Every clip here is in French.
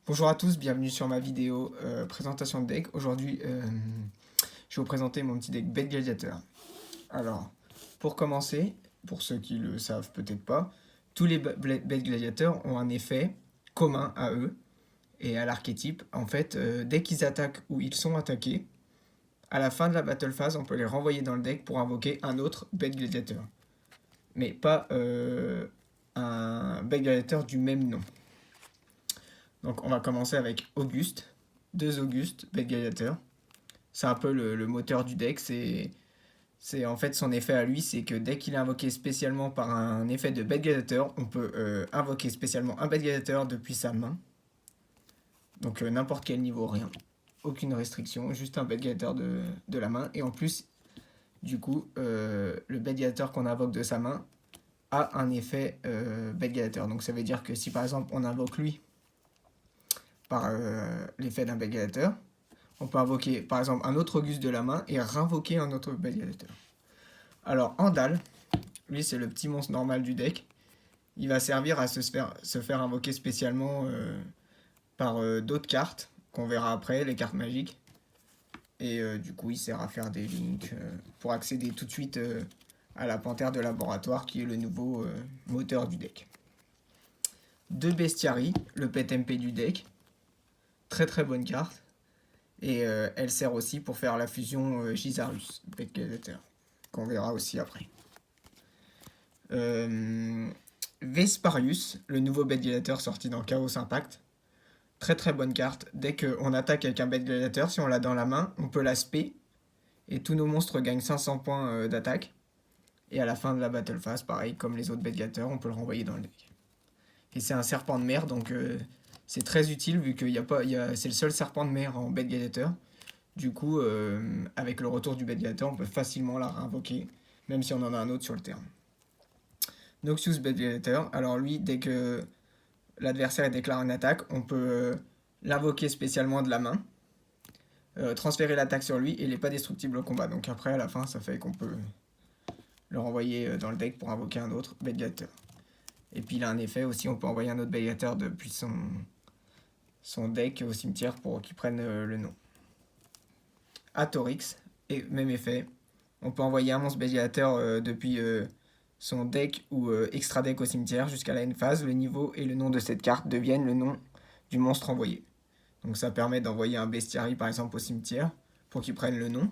Bonjour à tous, bienvenue sur ma vidéo présentation de deck. Aujourd'hui, je vais vous présenter mon petit deck Bête Gladiateur. Alors, pour commencer, pour ceux qui le savent peut-être pas, tous les Bête Gladiateurs ont un effet commun à eux et à l'archétype. En fait, dès qu'ils attaquent ou ils sont attaqués, à la fin de la battle phase, on peut les renvoyer dans le deck pour invoquer un autre Bête Gladiateur. Mais pas un Bête Gladiateur du même nom. Donc on va commencer avec Auguste, deux Auguste, Bête Gladiateur. C'est un peu le moteur du deck, c'est en fait son effet à lui, c'est que dès qu'il est invoqué spécialement par un effet de Bête Gladiateur, on peut invoquer spécialement un Bête Gladiateur depuis sa main. Donc n'importe quel niveau, rien. Aucune restriction, juste un Bête Gladiateur de la main. Et en plus, du coup, le Bête Gladiateur qu'on invoque de sa main a un effet Bête Gladiateur. Donc ça veut dire que si par exemple on invoque lui par l'effet d'un Bête Gladiateur, on peut invoquer par exemple un autre Auguste de la main et réinvoquer un autre Bête Gladiateur. Alors Andal, lui c'est le petit monstre normal du deck. Il va servir à se faire invoquer spécialement par d'autres cartes qu'on verra après, les cartes magiques. Et du coup il sert à faire des links pour accéder tout de suite à la panthère de laboratoire qui est le nouveau moteur du deck. Deux Bestiaries, le pet MP du deck. Très très bonne carte. Et elle sert aussi pour faire la fusion Gisarus, Bête Gladiateur, qu'on verra aussi après. Vesparius, le nouveau Bête Gladiateur sorti dans Chaos Impact. Très très bonne carte. Dès qu'on attaque avec un Bête Gladiateur, si on l'a dans la main, on peut la spé. Et tous nos monstres gagnent 500 points d'attaque. Et à la fin de la battle phase, pareil, comme les autres Bête Gladiateurs, on peut le renvoyer dans le deck. Et c'est un serpent de mer, donc c'est très utile vu que c'est le seul serpent de mer en Bête Gladiateur. Du coup, avec le retour du Bête Gladiateur, on peut facilement la réinvoquer, même si on en a un autre sur le terrain. Noxious Bête Gladiateur, alors lui, dès que l'adversaire déclare une attaque, on peut l'invoquer spécialement de la main, transférer l'attaque sur lui, et il n'est pas destructible au combat. Donc après, à la fin, ça fait qu'on peut le renvoyer dans le deck pour invoquer un autre Bête Gladiateur. Et puis il a un effet aussi, on peut envoyer un autre Bête Gladiateur depuis son deck au cimetière pour qu'il prenne le nom. Atorix, et même effet. On peut envoyer un monstre Bête Gladiateur depuis son deck ou extra deck au cimetière jusqu'à la end phase. Le niveau et le nom de cette carte deviennent le nom du monstre envoyé. Donc ça permet d'envoyer un Bestiary par exemple au cimetière pour qu'il prenne le nom,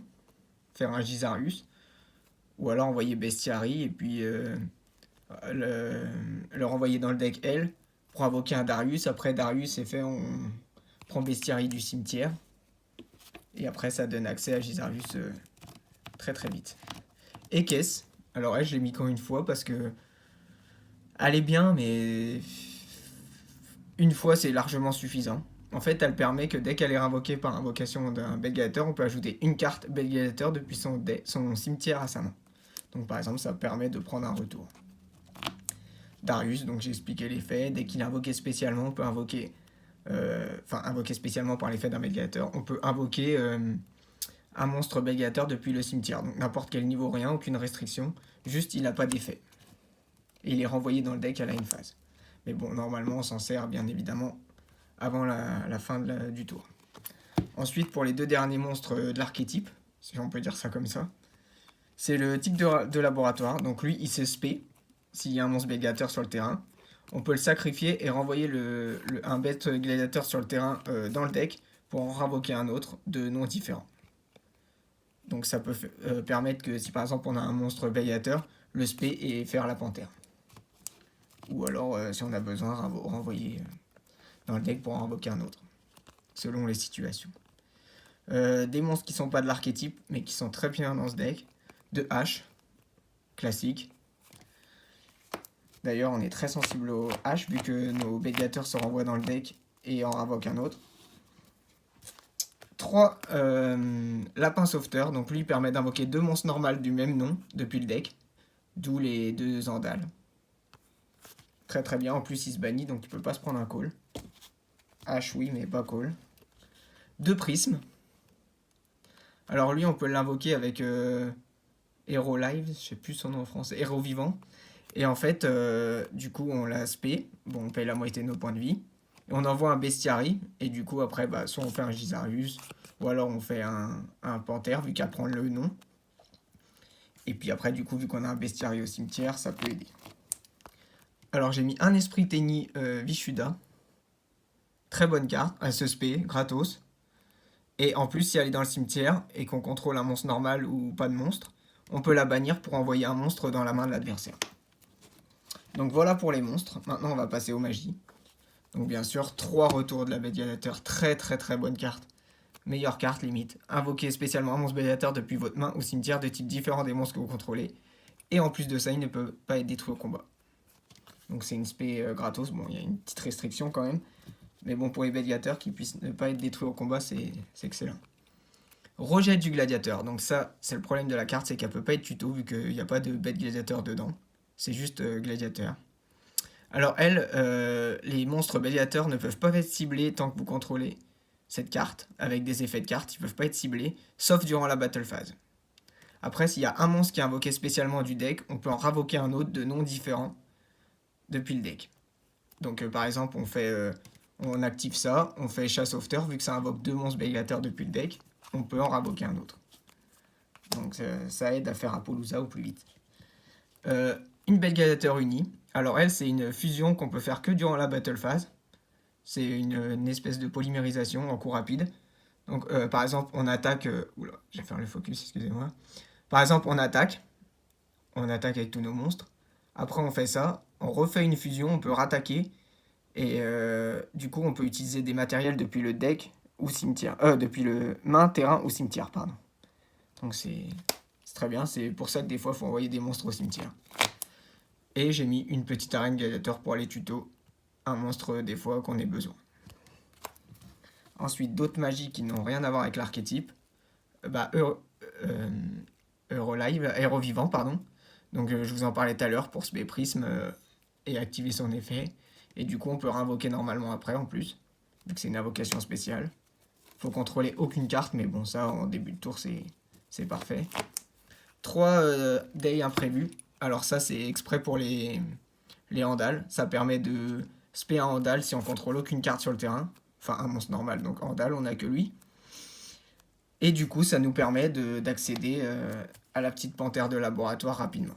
faire un Gisarius, ou alors envoyer Bestiary et puis le renvoyer dans le deck L pour invoquer un Darius. Après Darius c'est fait, on prend Bestiary du cimetière. Et après, ça donne accès à Gisarius très très vite. Ekes, alors elle, je l'ai mis qu'en une fois parce que elle est bien, mais une fois, c'est largement suffisant. En fait, elle permet que dès qu'elle est invoquée par invocation d'un Bête Gladiateur, on peut ajouter une carte Bête Gladiateur depuis son cimetière à sa main. Donc par exemple, ça permet de prendre un retour. Darius, donc j'ai expliqué l'effet. Dès qu'il est invoqué spécialement, on peut invoquer invoqué spécialement par l'effet d'un Bête Gladiateur, on peut invoquer un monstre Bête Gladiateur depuis le cimetière. Donc n'importe quel niveau, rien, aucune restriction, juste il n'a pas d'effet. Et il est renvoyé dans le deck à la end phase. Mais bon, normalement on s'en sert bien évidemment avant la fin du tour. Ensuite, pour les deux derniers monstres de l'archétype, si on peut dire ça comme ça, c'est le type de laboratoire. Donc lui, il se spé s'il y a un monstre Bête Gladiateur sur le terrain. On peut le sacrifier et renvoyer un Bête Gladiateur sur le terrain dans le deck pour en renvoquer un autre de nom différent. Donc ça peut permettre que si par exemple on a un monstre Bête Gladiateur, le spé et faire la panthère. Ou alors si on a besoin, renvoyer dans le deck pour en invoquer un autre. Selon les situations. Des monstres qui sont pas de l'archétype mais qui sont très bien dans ce deck. De H, classique. D'ailleurs, on est très sensible au H vu que nos Bête Gladiateurs se renvoient dans le deck et en invoquent un autre. 3 lapins sauveteurs, donc lui permet d'invoquer deux monstres normales du même nom depuis le deck, d'où les deux Andales. Très très bien, en plus il se bannit donc il peut pas se prendre un call. H oui mais pas call. 2 prismes. Alors lui on peut l'invoquer avec Hero Live, je sais plus son nom en français, Héros Vivant. Et en fait, du coup, on l'a spé. Bon, on paye la moitié de nos points de vie. Et on envoie un bestiary, et du coup après bah, soit on fait un Gisarius, ou alors on fait un panthère, vu qu'à prendre le nom. Et puis après du coup vu qu'on a un bestiary au cimetière, ça peut aider. Alors j'ai mis un esprit Tenni Vishuda. Très bonne carte, elle se spé, gratos. Et en plus si elle est dans le cimetière, et qu'on contrôle un monstre normal ou pas de monstre, on peut la bannir pour envoyer un monstre dans la main de l'adversaire. Donc voilà pour les monstres, maintenant on va passer aux magies. Donc bien sûr, 3 retours de la bête gladiateur, très très très bonne carte. Meilleure carte limite. Invoquez spécialement un monstre gladiateur depuis votre main au cimetière de type différent des monstres que vous contrôlez. Et en plus de ça, il ne peut pas être détruit au combat. Donc c'est une spé gratos, bon il y a une petite restriction quand même. Mais bon pour les bêtes gladiateurs qui puissent ne pas être détruits au combat, c'est excellent. Rejet du gladiateur, donc ça c'est le problème de la carte, c'est qu'elle peut pas être tuto vu qu'il n'y a pas de bête gladiateur dedans. C'est juste gladiateur. Alors elle, les monstres gladiateurs ne peuvent pas être ciblés tant que vous contrôlez cette carte, avec des effets de carte, ils peuvent pas être ciblés, sauf durant la battle phase. Après, s'il y a un monstre qui est invoqué spécialement du deck, on peut en ravoquer un autre de nom différent depuis le deck. Donc par exemple, on active ça, on fait chasse sauveteur, vu que ça invoque 2 monstres gladiateurs depuis le deck, on peut en ravoquer un autre. Donc ça aide à faire Apollousa au plus vite. Une bête gladiateur unie. Alors elle, c'est une fusion qu'on peut faire que durant la battle phase. C'est une espèce de polymérisation en coup rapide. Donc par exemple, on attaque... oula, je vais faire le focus, excusez-moi. Par exemple, on attaque avec tous nos monstres. Après, on fait ça, on refait une fusion, on peut rattaquer. Et du coup, on peut utiliser des matériels depuis le deck ou cimetière. Depuis le main, terrain ou cimetière, pardon. Donc c'est très bien, c'est pour ça que des fois, il faut envoyer des monstres au cimetière. Et j'ai mis une petite arène gladiateur pour aller tuto un monstre des fois qu'on ait besoin. Ensuite, d'autres magies qui n'ont rien à voir avec l'archétype. Bah, Héros vivant, pardon. Donc je vous en parlais tout à l'heure pour ce prisme et activer son effet. Et du coup, on peut réinvoquer normalement après en plus, vu que c'est une invocation spéciale. Faut contrôler aucune carte, mais bon, ça en début de tour, c'est parfait. 3 days imprévus. Alors ça, c'est exprès pour les Andals. Ça permet de spé un Andal si on contrôle aucune carte sur le terrain. Enfin, un monstre normal, donc Andal, on n'a que lui. Et du coup, ça nous permet d'accéder à la petite panthère de laboratoire rapidement.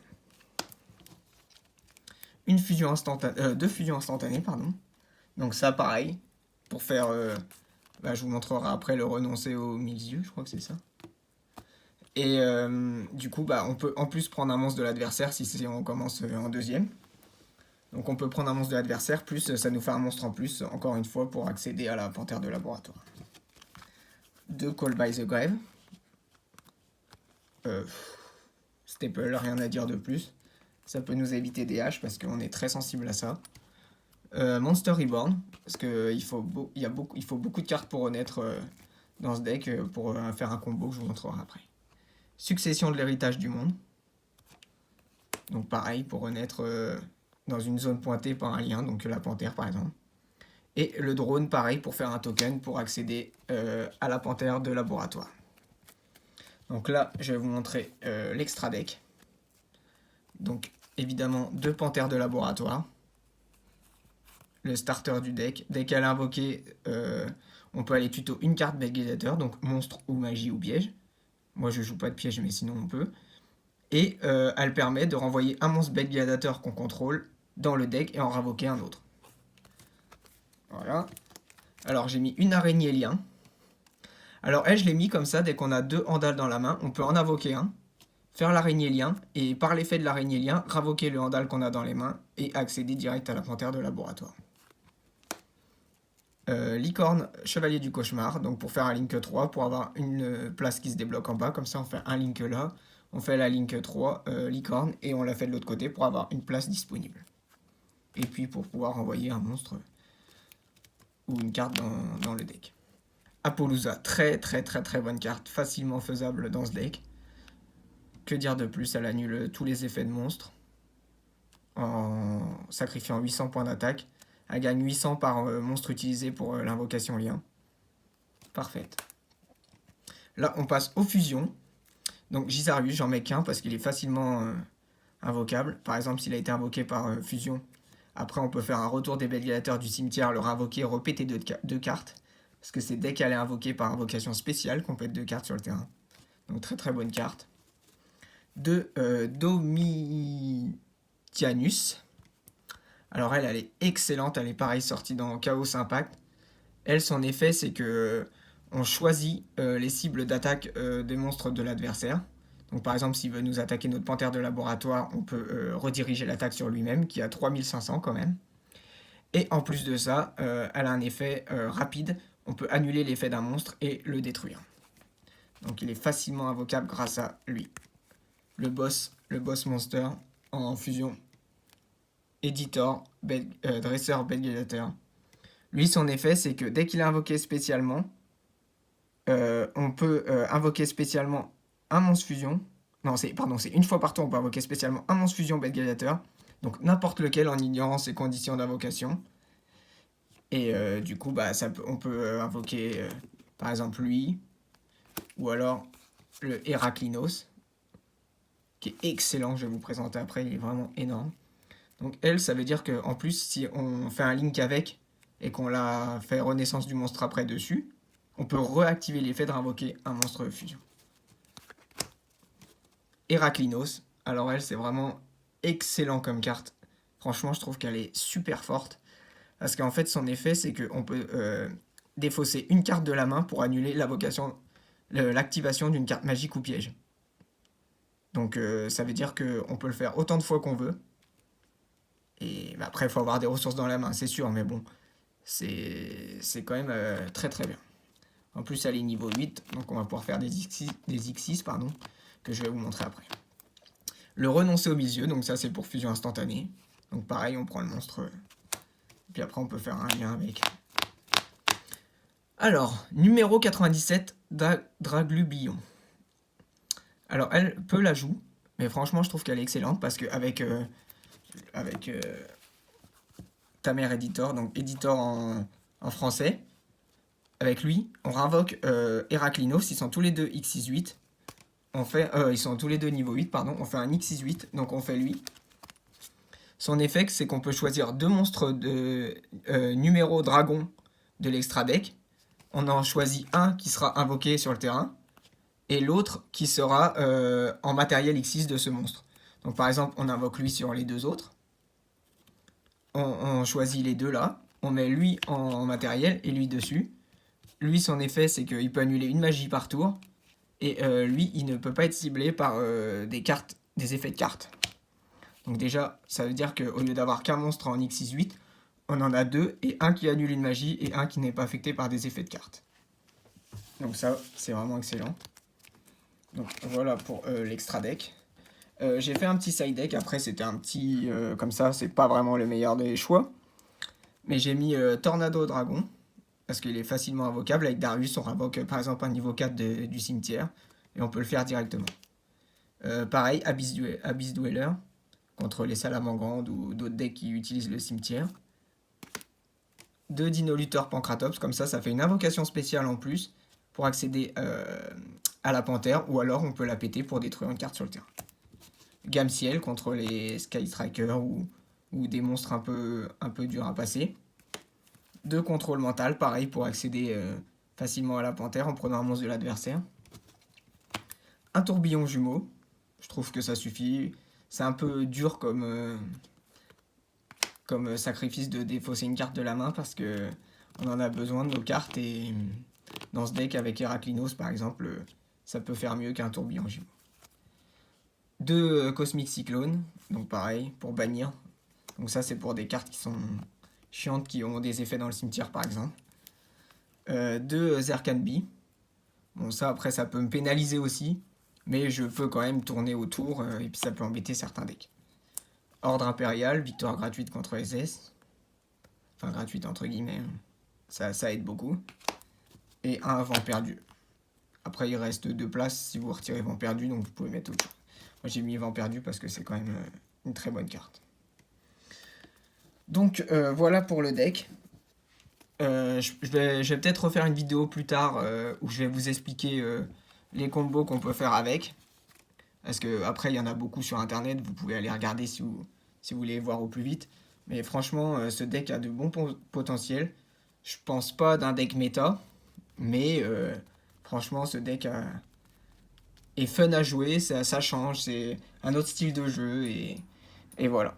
Deux fusions instantanées, pardon. Donc ça, pareil, pour faire... je vous montrerai après le renoncer au milieu, je crois que c'est ça. Et du coup, on peut en plus prendre un monstre de l'adversaire si on commence en deuxième. Donc on peut prendre un monstre de l'adversaire, plus ça nous fait un monstre en plus, encore une fois, pour accéder à la panthère de laboratoire. 2 Call by the Grave. Staple, rien à dire de plus. Ça peut nous éviter des haches parce qu'on est très sensible à ça. Monster Reborn, parce qu'il faut beaucoup de cartes pour renaître dans ce deck pour faire un combo que je vous montrerai après. Succession de l'héritage du monde. Donc pareil, pour renaître dans une zone pointée par un lien, donc la panthère par exemple. Et le drone, pareil, pour faire un token pour accéder à la panthère de laboratoire. Donc là, je vais vous montrer l'extra deck. Donc évidemment, 2 panthères de laboratoire. Le starter du deck. Dès qu'elle est invoquée, on peut aller tuto une carte bête gladiateur, donc monstre ou magie ou piège. Moi je joue pas de piège, mais sinon on peut. Et elle permet de renvoyer un monstre bête gladiateur qu'on contrôle dans le deck et en ravoquer un autre. Voilà. Alors j'ai mis une araignée lien. Alors elle, je l'ai mis comme ça, dès qu'on a 2 Andals dans la main, on peut en invoquer un, faire l'araignée lien, et par l'effet de l'araignée lien, ravoquer le Andal qu'on a dans les mains et accéder direct à la panthère de laboratoire. Licorne, chevalier du cauchemar, donc pour faire un link 3, pour avoir une place qui se débloque en bas, comme ça on fait un link là, on fait la link 3, licorne, et on la fait de l'autre côté pour avoir une place disponible. Et puis pour pouvoir envoyer un monstre ou une carte dans le deck. Apollousa, très bonne carte, facilement faisable dans ce deck. Que dire de plus, elle annule tous les effets de monstres en sacrifiant 800 points d'attaque. Elle gagne 800 par monstre utilisé pour l'invocation lien. Parfaite. Là, on passe aux fusions. Donc Gisarius, j'en mets qu'un parce qu'il est facilement invocable. Par exemple, s'il a été invoqué par fusion, Après, on peut faire un retour des bêtes gladiateurs du cimetière, leur invoquer, repéter deux cartes. Parce que c'est dès qu'elle est invoquée par invocation spéciale qu'on peut être 2 cartes sur le terrain. Donc très très bonne carte. De Domitianus. Alors elle est excellente, elle est pareil sortie dans Chaos Impact. Elle, son effet, c'est que on choisit les cibles d'attaque des monstres de l'adversaire. Donc par exemple, s'il veut nous attaquer notre panthère de laboratoire, on peut rediriger l'attaque sur lui-même, qui a 3500 quand même. Et en plus de ça, elle a un effet rapide. On peut annuler l'effet d'un monstre et le détruire. Donc il est facilement invocable grâce à lui. Le boss monster en fusion. Editor, dresseur, bête gladiateur. Lui, son effet, c'est que dès qu'il est invoqué spécialement, on peut invoquer spécialement un monstre fusion. Non, c'est une fois par tour, on peut invoquer spécialement un monstre fusion bête gladiateur. Donc n'importe lequel en ignorant ses conditions d'invocation. Et du coup, on peut invoquer par exemple lui, ou alors le Heraklinos, qui est excellent, je vais vous présenter après, il est vraiment énorme. Donc elle, ça veut dire qu'en plus, si on fait un link avec, et qu'on la fait renaissance du monstre après dessus, on peut réactiver l'effet de réinvoquer un monstre fusion. Heraklinos, alors elle, c'est vraiment excellent comme carte. Franchement, je trouve qu'elle est super forte. Parce qu'en fait, son effet, c'est qu'on peut défausser une carte de la main pour annuler l'activation d'une carte magique ou piège. Donc ça veut dire qu'on peut le faire autant de fois qu'on veut. Et après, il faut avoir des ressources dans la main, c'est sûr, mais bon, c'est quand même très très bien. En plus, elle est niveau 8, donc on va pouvoir faire des X6 pardon, que je vais vous montrer après. Le renoncer au milieu, donc ça c'est pour fusion instantanée. Donc pareil, on prend le monstre, puis après on peut faire un lien avec. Alors, numéro 97, Draglubillon. Alors, elle peut la jouer, mais franchement, je trouve qu'elle est excellente parce qu'avec Tamer Editor, donc Editor en français, avec lui, on réinvoque Heraklinos, ils sont tous les deux X68. Ils sont tous les deux niveau 8, pardon. On fait un X68, donc on fait lui. Son effet, c'est qu'on peut choisir 2 monstres de numéro dragon de l'extra deck. On en choisit un qui sera invoqué sur le terrain et l'autre qui sera en matériel X6 de ce monstre. Donc par exemple, on invoque lui sur les 2 autres. On choisit les 2 là. On met lui en matériel et lui dessus. Lui, son effet, c'est qu'il peut annuler une magie par tour. Et lui, il ne peut pas être ciblé par des effets de cartes. Donc déjà, ça veut dire qu'au lieu d'avoir qu'un monstre en X68, on en a 2, et un qui annule une magie, et un qui n'est pas affecté par des effets de cartes. Donc ça, c'est vraiment excellent. Donc voilà pour l'extra deck. J'ai fait un petit side deck, après c'était un petit... comme ça, c'est pas vraiment le meilleur des choix. Mais j'ai mis Tornado Dragon, parce qu'il est facilement invocable. Avec Darius, on invoque par exemple un niveau 4 du cimetière, et on peut le faire directement. Pareil, Abyss Dweller, contre les salamangrandes ou d'autres decks qui utilisent le cimetière. 2 Dino Luther Pancratops, comme ça fait une invocation spéciale en plus pour accéder à la panthère, ou alors on peut la péter pour détruire une carte sur le terrain. Gamciel contre les Sky Strikers ou des monstres un peu durs à passer. 2 contrôle mental, pareil pour accéder facilement à la panthère en prenant un monstre de l'adversaire. Un tourbillon jumeau, je trouve que ça suffit. C'est un peu dur comme sacrifice de défausser une carte de la main parce que on en a besoin de nos cartes, et dans ce deck avec Heraklinos par exemple, ça peut faire mieux qu'un tourbillon jumeau. 2 Cosmic Cyclone, donc pareil pour bannir. Donc ça c'est pour des cartes qui sont chiantes, qui ont des effets dans le cimetière par exemple. 2 Zerkanbi. Bon ça après ça peut me pénaliser aussi, mais je peux quand même tourner autour et puis ça peut embêter certains decks. Ordre impérial, victoire gratuite contre SS. Enfin gratuite entre guillemets, ça aide beaucoup. Et un vent perdu. Après il reste 2 places si vous retirez vent perdu, donc vous pouvez mettre autre chose. Moi j'ai mis vent perdu parce que c'est quand même une très bonne carte. Donc voilà pour le deck. Je vais peut-être refaire une vidéo plus tard où je vais vous expliquer les combos qu'on peut faire avec. Parce que après il y en a beaucoup sur internet, vous pouvez aller regarder si vous voulez voir au plus vite. Mais franchement, ce deck a de bons potentiels. Je pense pas d'un deck méta, mais franchement, ce deck est fun à jouer, ça change, c'est un autre style de jeu et voilà.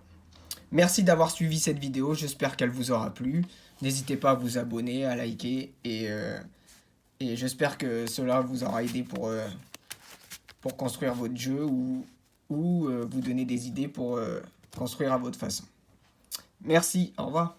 Merci d'avoir suivi cette vidéo, j'espère qu'elle vous aura plu. N'hésitez pas à vous abonner, à liker et j'espère que cela vous aura aidé pour construire votre jeu ou vous donner des idées pour construire à votre façon. Merci, au revoir.